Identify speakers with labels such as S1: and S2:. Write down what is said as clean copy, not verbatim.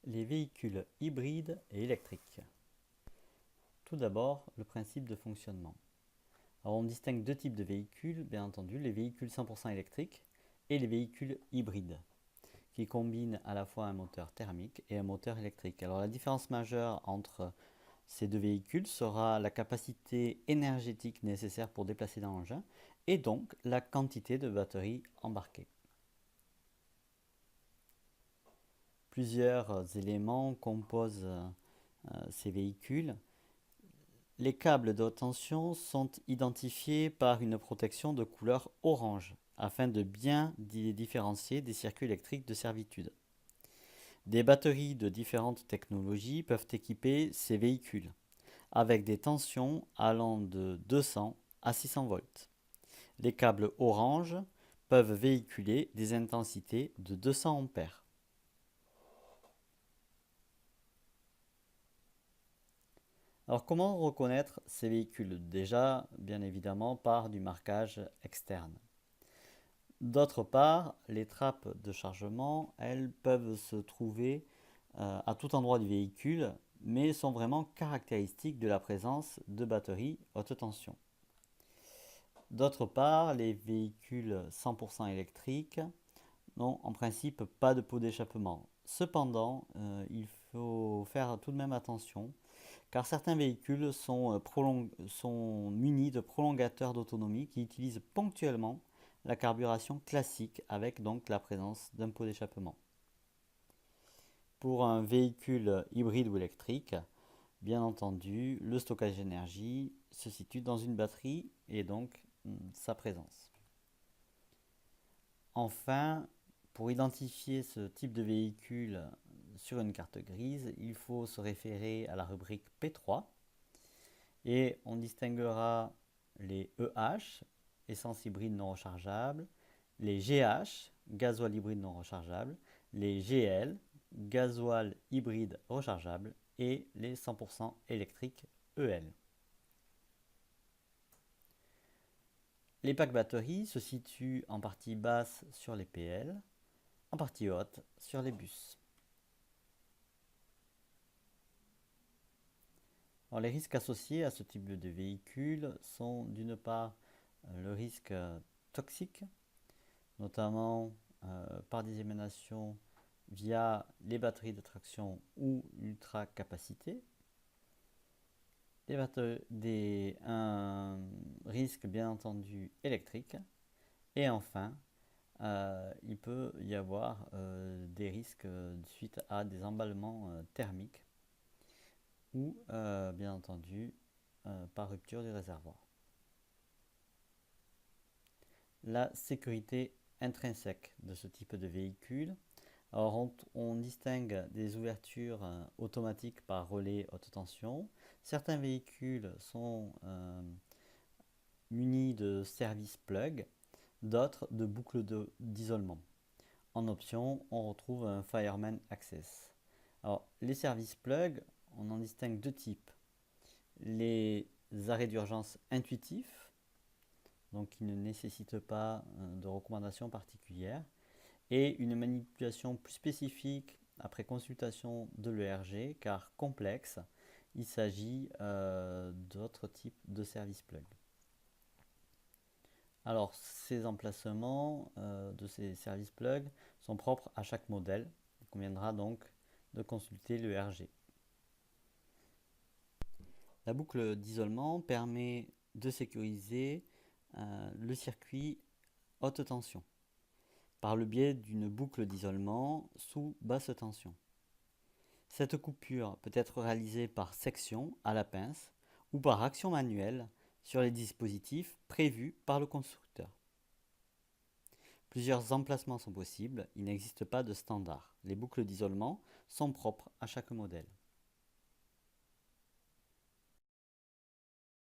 S1: Les véhicules hybrides et électriques. Tout d'abord, le principe de fonctionnement. Alors, on distingue deux types de véhicules, bien entendu, les véhicules 100% électriques et les véhicules hybrides, qui combinent à la fois un moteur thermique et un moteur électrique. Alors, la différence majeure entre ces deux véhicules sera la capacité énergétique nécessaire pour déplacer l'engin et donc la quantité de batterie embarquée. Plusieurs éléments composent ces véhicules. Les câbles de haute tension sont identifiés par une protection de couleur orange afin de bien les différencier des circuits électriques de servitude. Des batteries de différentes technologies peuvent équiper ces véhicules avec des tensions allant de 200 à 600 volts. Les câbles orange peuvent véhiculer des intensités de 200 ampères. Alors comment reconnaître ces véhicules? Déjà, bien évidemment, par du marquage externe. D'autre part, les trappes de chargement, elles peuvent se trouver à tout endroit du véhicule, mais sont vraiment caractéristiques de la présence de batteries haute tension. D'autre part, les véhicules 100% électriques n'ont en principe pas de pot d'échappement. Cependant, il faut faire tout de même attention car certains véhicules sont munis de prolongateurs d'autonomie qui utilisent ponctuellement la carburation classique avec donc la présence d'un pot d'échappement. Pour un véhicule hybride ou électrique, bien entendu, le stockage d'énergie se situe dans une batterie et donc sa présence. Enfin, pour identifier ce type de véhicule sur une carte grise, il faut se référer à la rubrique P3 et on distinguera les EH, essence hybride non rechargeable, les GH, gasoil hybride non rechargeable, les GL, gasoil hybride rechargeable et les 100% électriques EL. Les packs batteries se situent en partie basse sur les PL, en partie haute sur les bus. Alors, les risques associés à ce type de véhicule sont d'une part le risque toxique, notamment par des émanations via les batteries de traction ou l'ultracapacité, un risque bien entendu électrique, et enfin il peut y avoir des risques suite à des emballements thermiques ou bien entendu par rupture du réservoir. La sécurité intrinsèque de ce type de véhicule. Alors on distingue des ouvertures automatiques par relais haute tension. Certains véhicules sont munis de service plug, d'autres de boucles d'isolement. En option, on retrouve un Fireman Access. Alors, les services plug, on en distingue deux types. Les arrêts d'urgence intuitifs, donc qui ne nécessitent pas de recommandations particulières, et une manipulation plus spécifique après consultation de l'ERG, car complexe, il s'agit d'autres types de services plug. Alors, ces emplacements de ces services plug sont propres à chaque modèle. Il conviendra donc de consulter l'ERG. La boucle d'isolement permet de sécuriser le circuit haute tension par le biais d'une boucle d'isolement sous basse tension. Cette coupure peut être réalisée par section à la pince ou par action manuelle sur les dispositifs prévus par le constructeur. Plusieurs emplacements sont possibles, il n'existe pas de standard. Les boucles d'isolement sont propres à chaque modèle.